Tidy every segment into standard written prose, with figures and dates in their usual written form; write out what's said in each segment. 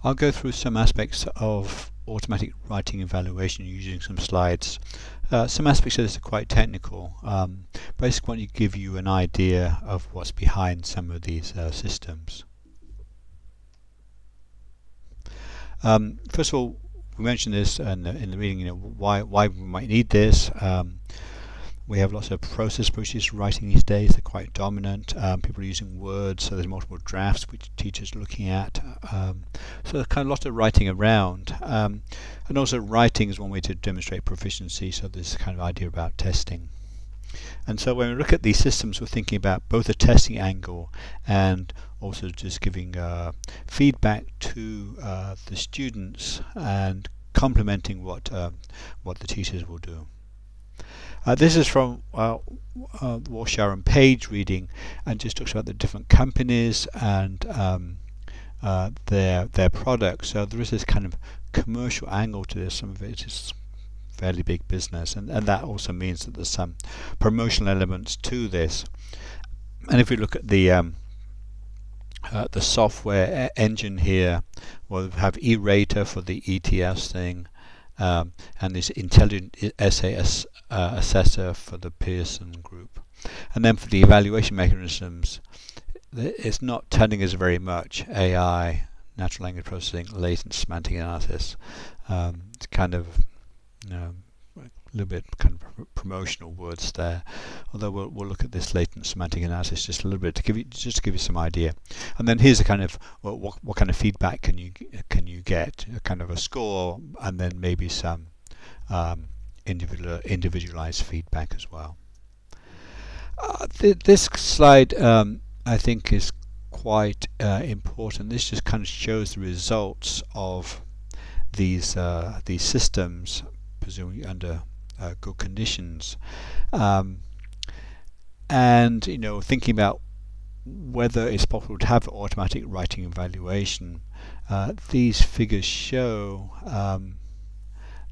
I'll go through some aspects of automatic writing evaluation using some slides. Some aspects of this are quite technical. Basically, want to give you an idea of what's behind some of these systems. First of all, we mentioned this in the reading. Why we might need this. We have lots of process approaches writing these days. They're quite dominant. People are using words, so there's multiple drafts which teachers are looking at. So there's kind of a lot of writing around. And also writing is one way to demonstrate proficiency, so there's kind of idea about testing. And so when we look at these systems, we're thinking about both a testing angle and also just giving feedback to the students and complementing what the teachers will do. This is from Warshauer and Page reading, and just talks about the different companies and their products. So there is this kind of commercial angle to this. Some of it is fairly big business, and that also means that there's some promotional elements to this. And if we look at the software engine here, we'll have E-Rater for the ETS thing. And this intelligent essay assessor for the Pearson group. And then for the evaluation mechanisms, it's not telling us very much. AI, natural language processing, latent semantic analysis. It's kind of a little bit kind of promotional words there. Although we'll look at this latent semantic analysis just a little bit to give you some idea. And then here's a kind of what kind of feedback can you get? A kind of a score, and then maybe some individualized feedback as well. This slide I think is quite important. This just kind of shows the results of these systems, presumably under good conditions, and thinking about whether it's possible to have automatic writing evaluation. These figures show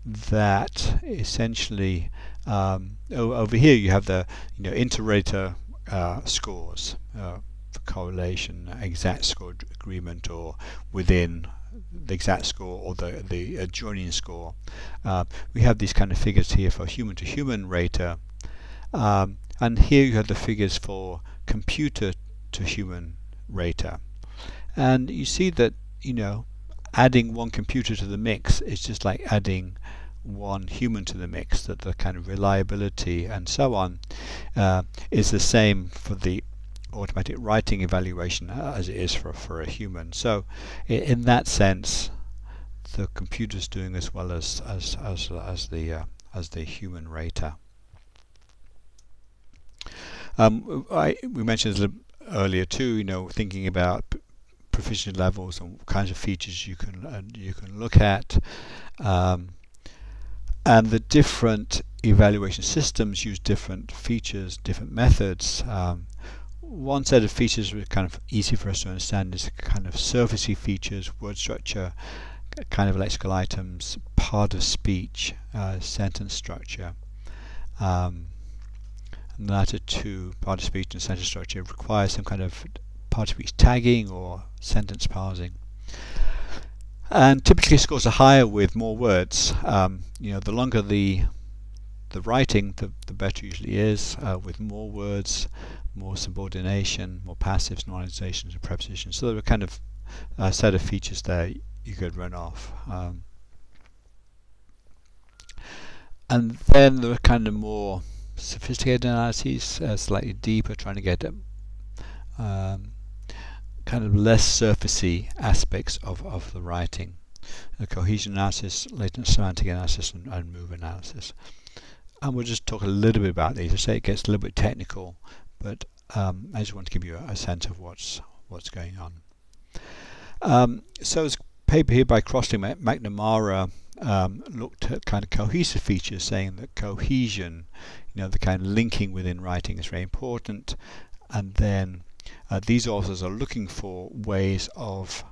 that essentially over here you have the inter-rater scores for correlation, exact score agreement, or within the exact score or the adjoining score. We have these kind of figures here for human to human rater, and here you have the figures for computer to human rater, and you see that adding one computer to the mix is just like adding one human to the mix, that the kind of reliability and so on is the same for the automatic writing evaluation as it is for a human. So in that sense, the computer's doing as well as the human rater. We mentioned this earlier too. Thinking about proficiency levels and what kinds of features you can look at, and the different evaluation systems use different features, different methods. One set of features are kind of easy for us to understand is kind of surfacey features, word structure, kind of lexical items, part of speech, sentence structure. And the latter two, part of speech and sentence structure, require some kind of part of speech tagging or sentence parsing. And typically scores are higher with more words. The longer the writing, the better it usually is, with more words, more subordination, more passives, normalizations, and prepositions. So there are kind of a set of features there you could run off. And then there are kind of more sophisticated analyses, slightly deeper, trying to get kind of less surfacey aspects of the writing. The cohesion analysis, latent semantic analysis, and move analysis. And we'll just talk a little bit about these. I say it gets a little bit technical, but I just want to give you a sense of what's going on. So this paper here by Crossley McNamara looked at kind of cohesive features, saying that cohesion, the kind of linking within writing is very important, and then these authors are looking for ways of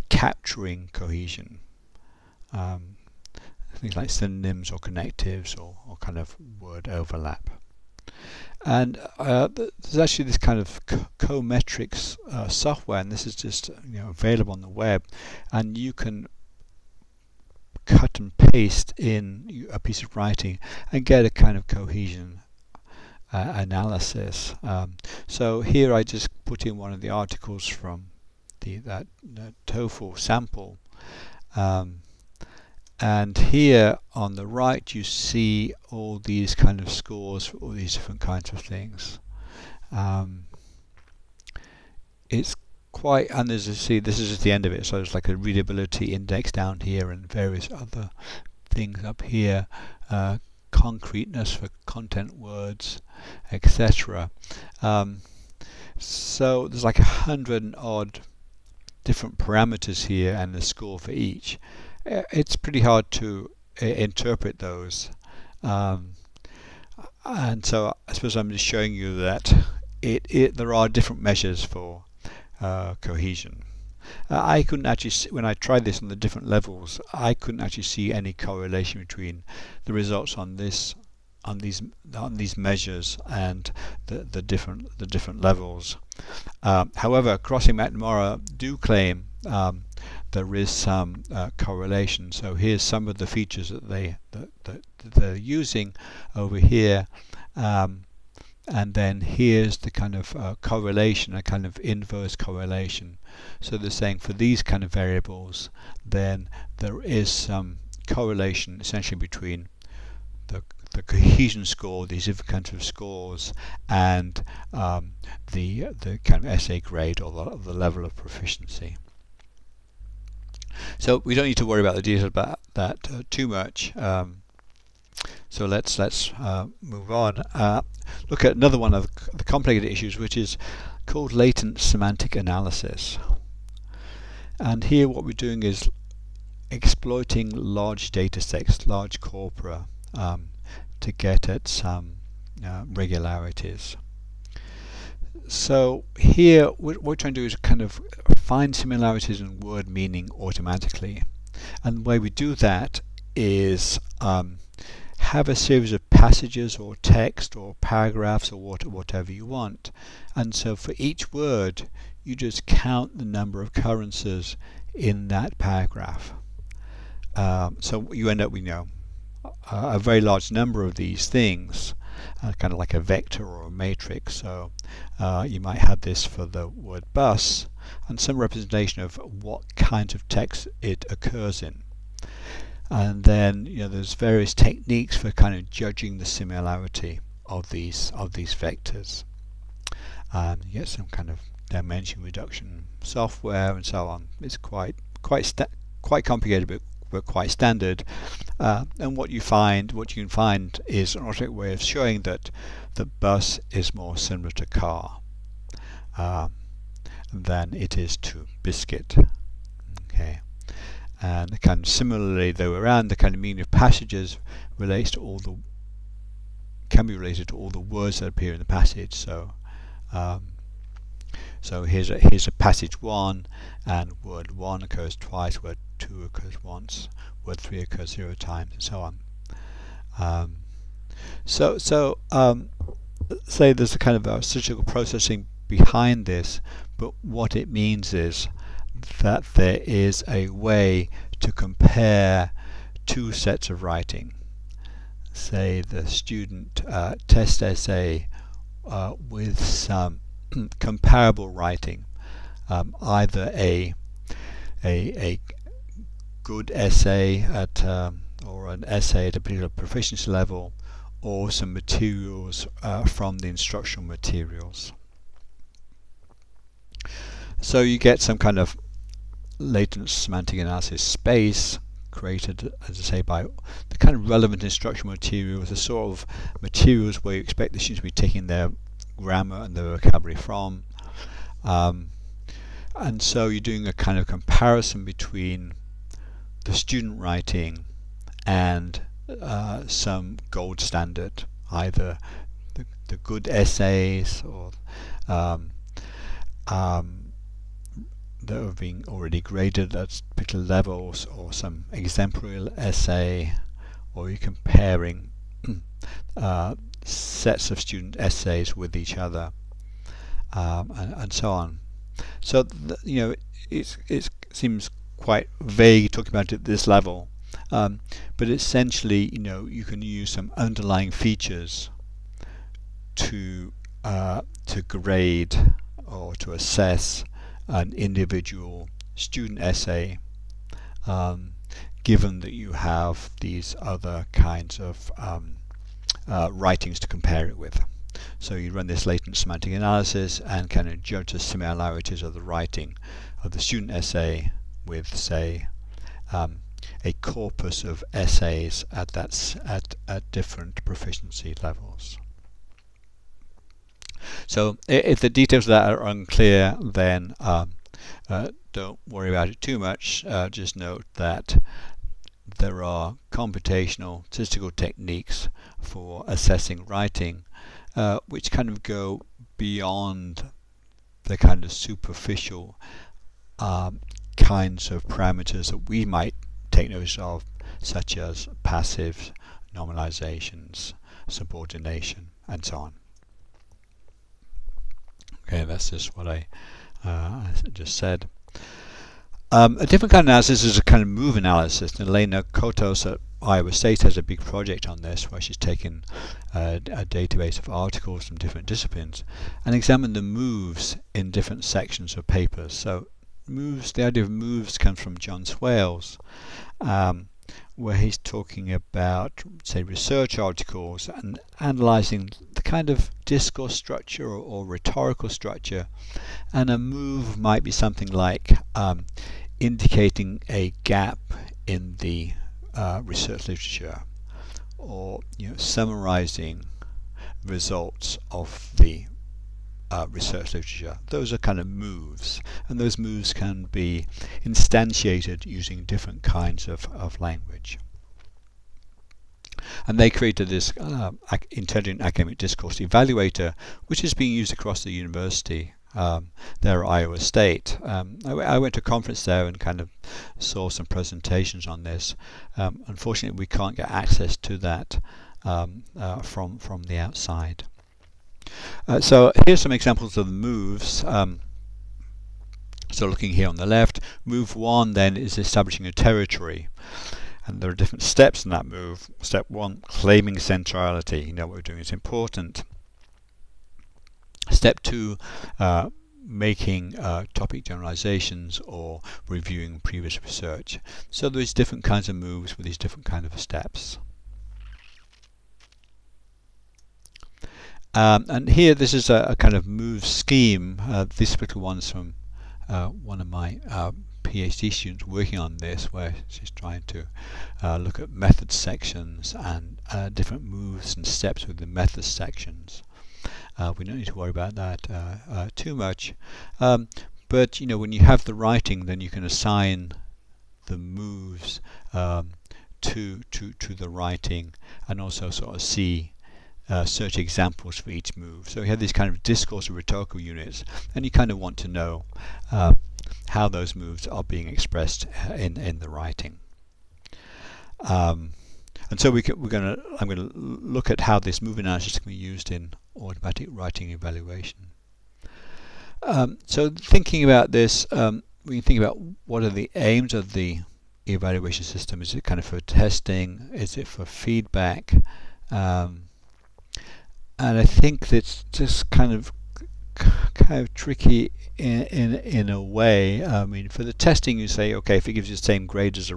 capturing cohesion. Things like synonyms or connectives or kind of word overlap. And there's actually this kind of co-metrics software, and this is just available on the web, and you can cut and paste in a piece of writing and get a kind of cohesion analysis. So here I just put in one of the articles from that TOEFL sample, and here on the right you see all these kind of scores for all these different kinds of things. It's quite, and as you see, this is just the end of it, so it's like a readability index down here and various other things up here, concreteness for content words, etc. So there's like 100 odd different parameters here and the score for each. It's pretty hard to interpret those, and so I suppose I'm just showing you that there are different measures for cohesion. I couldn't actually see, when I tried this on the different levels, I couldn't actually see any correlation between the results on these measures and the different levels. However, Crossing McNamara do claim there is some correlation. So here's some of the features that they're using over here, and then here's the kind of correlation, a kind of inverse correlation. So they're saying for these kind of variables, then there is some correlation essentially between the cohesion score, these different kinds of scores, and the kind of essay grade or the level of proficiency. So we don't need to worry about the details about that too much. So let's move on. Look at another one of the complicated issues, which is called latent semantic analysis. And here what we're doing is exploiting large data sets, large corpora, to get at some regularities. So here what we're trying to do is kind of find similarities in word meaning automatically, and the way we do that is have a series of passages or text or paragraphs or whatever you want, and so for each word you just count the number of occurrences in that paragraph. So you end up with a very large number of these things, kind of like a vector or a matrix. So you might have this for the word bus and some representation of what kinds of text it occurs in. And then there's various techniques for kind of judging the similarity of these vectors. You get some kind of dimension reduction software and so on. It's quite complicated, but quite standard. And what you can find is an automatic way of showing that the bus is more similar to car than it is to biscuit. Okay. And kind of similarly, though, around the kind of meaning of passages relates to can be related to all the words that appear in the passage. So so here's a passage 1, and word 1 occurs twice, word 2 occurs once, word 3 occurs 0 times, and so on. Say there's a kind of a statistical processing behind this, but what it means is that there is a way to compare two sets of writing. Say the student test essay with some comparable writing, either a good essay at or an essay at a particular proficiency level, or some materials from the instructional materials. So you get some kind of latent semantic analysis space created, as I say, by the kind of relevant instructional materials, the sort of materials where you expect the students to be taking their grammar and their vocabulary from. And so you're doing a kind of comparison between the student writing and some gold standard, either the good essays or that are being already graded at particular levels, or some exemplary essay, or you're comparing sets of student essays with each other, and so on. So it seems quite vague talking about it at this level, but essentially you can use some underlying features to grade or to assess an individual student essay, given that you have these other kinds of writings to compare it with. So you run this latent semantic analysis and kind of judge the similarities of the writing of the student essay with, say, a corpus of essays at different proficiency levels. So if the details of that are unclear, then don't worry about it too much. Just note that there are computational statistical techniques for assessing writing, which kind of go beyond the kind of superficial kinds of parameters that we might take notice of, such as passives, normalizations, subordination, and so on. Okay, that's just what I just said. A different kind of analysis is a kind of move analysis. And Elena Kotos at Iowa State has a big project on this, where she's taken a database of articles from different disciplines and examined the moves in different sections of papers. So moves, the idea of moves comes from John Swales, where he's talking about, say, research articles and analysing the kind of discourse structure or rhetorical structure. And a move might be something like indicating a gap in the research literature, or summarising results of the research literature. Those are kind of moves, and those moves can be instantiated using different kinds of language. And they created this intelligent academic discourse evaluator, which is being used across the university there at Iowa State. I went to a conference there and kind of saw some presentations on this. Unfortunately, we can't get access to that from the outside. So here's some examples of the moves. So looking here on the left, move 1 then is establishing a territory, and there are different steps in that move. Step 1, claiming centrality. What we're doing is important. Step 2, making topic generalizations or reviewing previous research. So there's different kinds of moves with these different kinds of steps. And here, this is a kind of move scheme. This particular one's from one of my PhD students working on this, where she's trying to look at method sections and different moves and steps within method sections. We don't need to worry about that too much. But when you have the writing, then you can assign the moves to the writing, and also sort of see search examples for each move. So you have these kind of discourse or rhetorical units, and you kind of want to know how those moves are being expressed in the writing. And so I'm going to look at how this move analysis can be used in automatic writing evaluation. So thinking about this, we can think about what are the aims of the evaluation system. Is it kind of for testing? Is it for feedback? And I think that's just kind of tricky in a way. I mean, for the testing, you say, okay, if it gives you the same grade as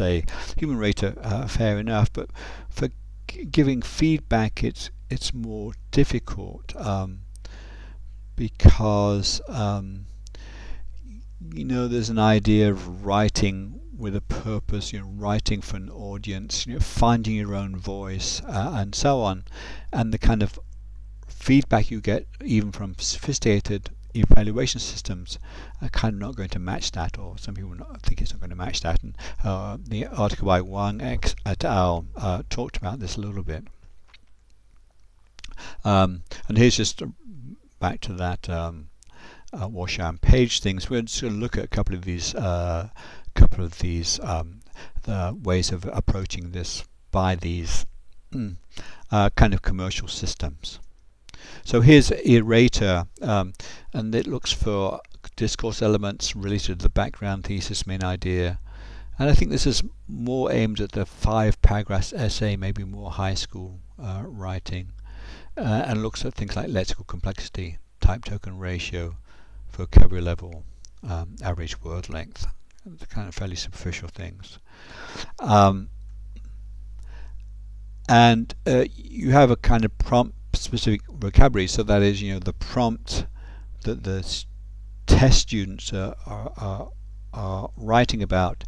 a human rater, fair enough. But for giving feedback, it's more difficult because there's an idea of writing with a purpose, writing for an audience, finding your own voice, and so on. And the kind of feedback you get even from sophisticated evaluation systems are kind of not going to match that, or some people think it's not going to match that. And the article by Wang et al. Talked about this a little bit. And here's just back to that Washoe and Page things. We're just going to look at a couple of these the ways of approaching this by these kind of commercial systems. So here's Erater, and it looks for discourse elements related to the background, thesis, main idea. And I think this is more aimed at the 5-paragraph essay, maybe more high school writing, and looks at things like lexical complexity, type token ratio, vocabulary level, average word length, the kind of fairly superficial things. And you have a kind of prompt specific vocabulary, so that is, the prompt that the test students are writing about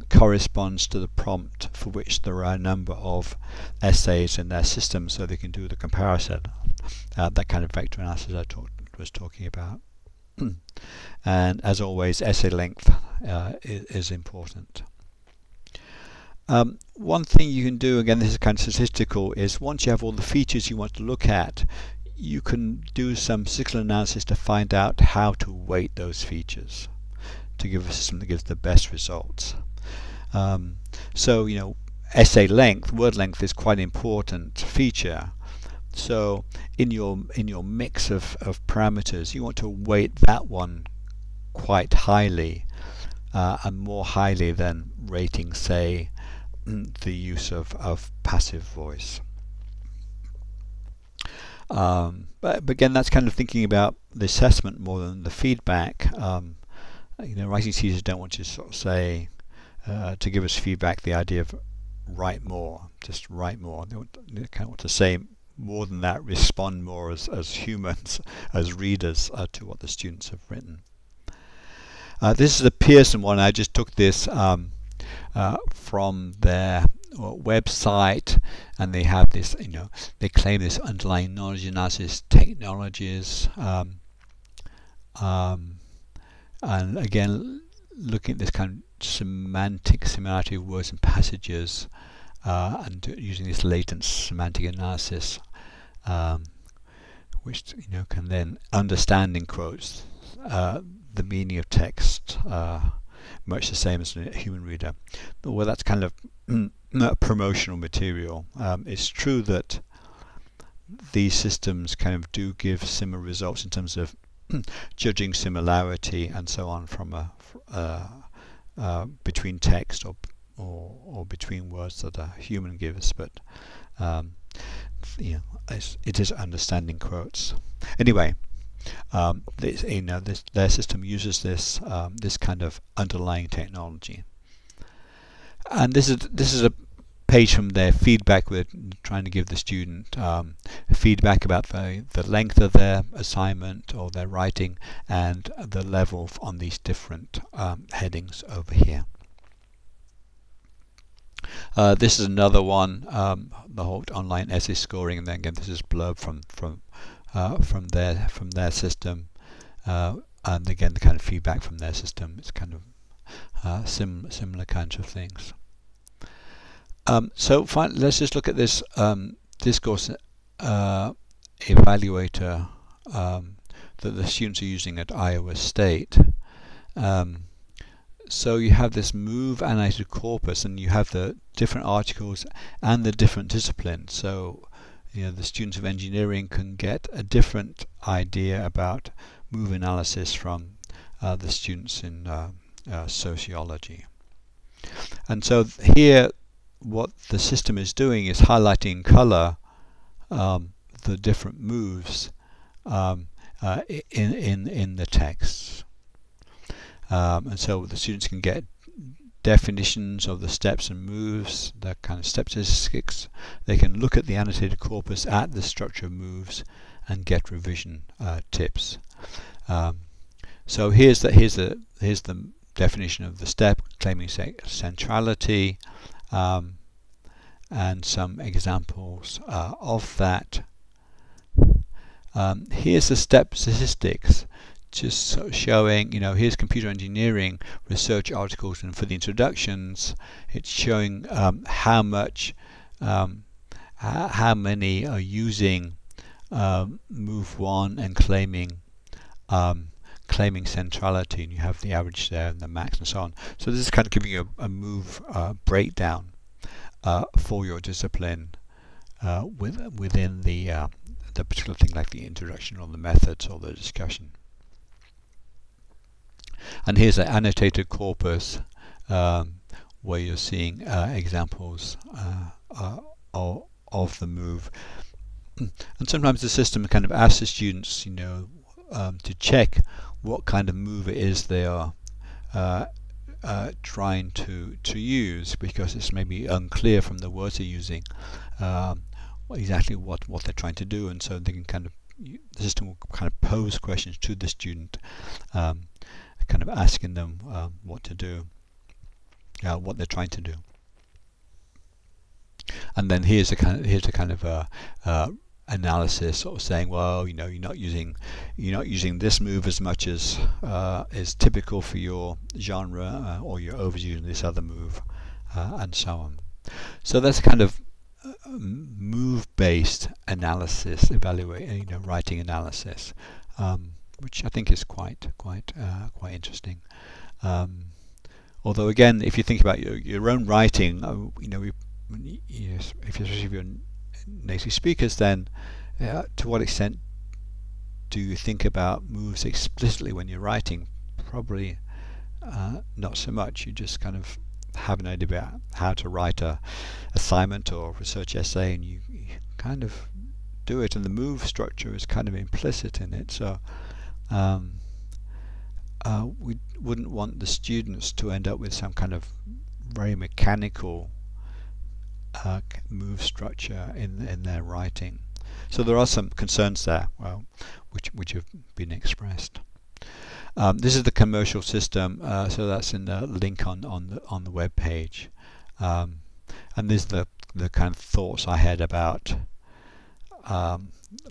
corresponds to the prompt for which there are a number of essays in their system, so they can do the comparison, that kind of vector analysis I was talking about. And as always, essay length is important. One thing you can do, again this is kind of statistical, is once you have all the features you want to look at, you can do some statistical analysis to find out how to weight those features to give a system that gives the best results. So essay length, word length is quite an important feature. So in your mix of parameters, you want to weight that one quite highly, and more highly than rating, say, the use of passive voice. But again, that's kind of thinking about the assessment more than the feedback. Writing teachers don't want to sort of say to give us feedback the idea of write more, just write more. They kind of want to say more than that, respond more as humans, as readers, to what the students have written. This is a Pearson one. I just took this from their website, and they have this, they claim this underlying knowledge analysis technologies, and again looking at this kind of semantic similarity of words and passages, and using this latent semantic analysis, which can then understand, in quotes, the meaning of text, much the same as a human reader. Well, that's kind of promotional material. It's true that these systems kind of do give similar results in terms of judging similarity and so on from between text or between words that a human gives, but it is understanding quotes. Anyway, their system uses this this kind of underlying technology, and this is a page from their feedback. We're trying to give the student feedback about the length of their assignment or their writing and the level on these different headings over here. This is another one, the whole online essay scoring, and then again this is blurb from their system, and again the kind of feedback from their system. It's kind of similar kinds of things. So finally, let's just look at this discourse evaluator that the students are using at Iowa State. So you have this move animated corpus, and you have the different articles and the different disciplines. So the students of engineering can get a different idea about move analysis from the students in sociology. And so here, what the system is doing is highlighting in color the different moves in the texts. And so the students can get definitions of the steps and moves, the kind of step statistics. They can look at the annotated corpus at the structure of moves and get revision tips. So here's the definition of the step, claiming centrality, and some examples of that. Here's the step statistics, just showing, here's computer engineering research articles, and for the introductions it's showing how many are using move 1 and claiming centrality, and you have the average there and the max and so on. So this is kind of giving you a move breakdown for your discipline, within the particular thing, like the introduction or the methods or the discussion. And here's an annotated corpus where you're seeing examples of the move. And sometimes the system kind of asks the students, to check what kind of move it is they are trying to use, because it's maybe unclear from the words they're using exactly what they're trying to do, and so they can the system will kind of pose questions to the student, kind of asking them what to do, what they're trying to do. And then here's a kind of analysis, sort of saying, well, you're not using this move as much as is typical for your genre, or you're overusing this other move, and so on. So that's kind of move-based analysis, writing analysis, which I think is quite interesting. Although again, if you think about your own writing, especially if you're native speakers, then to what extent do you think about moves explicitly when you're writing? Probably not so much. You just kind of have an idea about how to write a assignment or research essay, and you kind of do it, and the move structure is kind of implicit in it. So we wouldn't want the students to end up with some kind of very mechanical move structure in their writing. So there are some concerns there, which have been expressed. This is the commercial system, so that's in the link on the web page, and this is the kind of thoughts I had about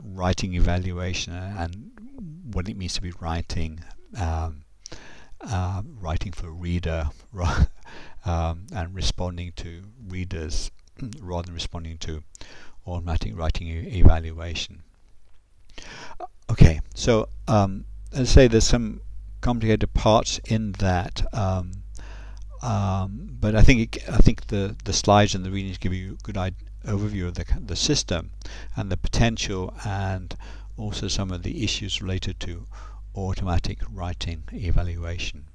writing evaluation and what it means to be writing for a reader, and responding to readers rather than responding to automatic writing evaluation. Okay, so as I say, there's some complicated parts in that, but I think the slides and the readings give you a good overview of the system and the potential, and also some of the issues related to automatic writing evaluation.